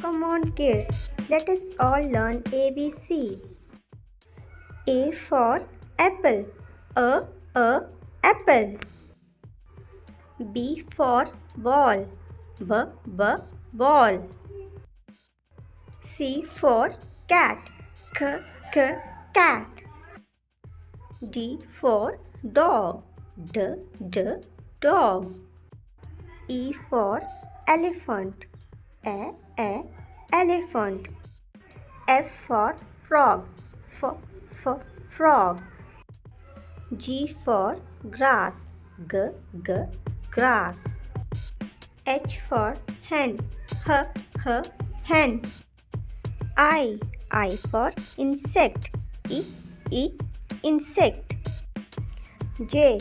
Come on kids, let us all learn ABC. A for apple, a apple. B for ball, ball. C for cat, cat. D for dog, dog. E for elephant, elephant. F for frog, frog. G for grass, grass. H for hen, hen. I for insect, insect. J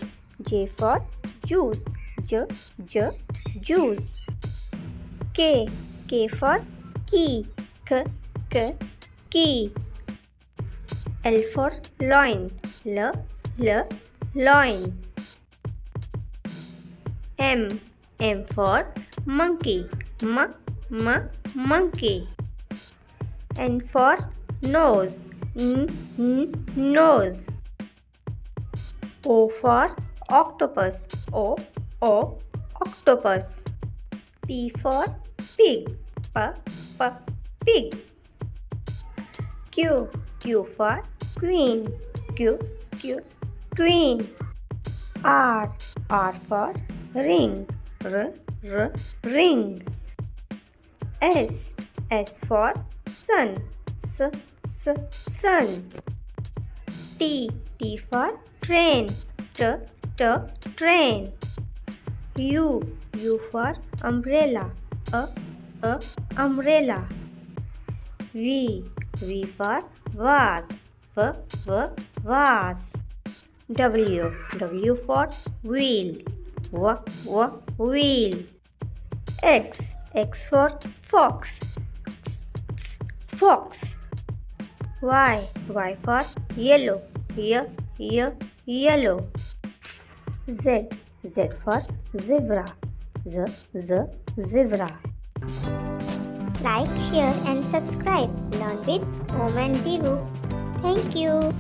for juice, juice. K for key, key. L for loin, loin. M for monkey, monkey. N for nose, nose. O for octopus, octopus. P for pig, pig. Q for queen, queen. R for ring, ring. S for sun, sun. T for train, train. U for umbrella, umbrella. V for vase, vase. W for wheel, wheel. X for fox, fox. Y for yellow, yellow. Z for zebra, zebra. Like, share and subscribe. Learn with Om and Divu. Thank you.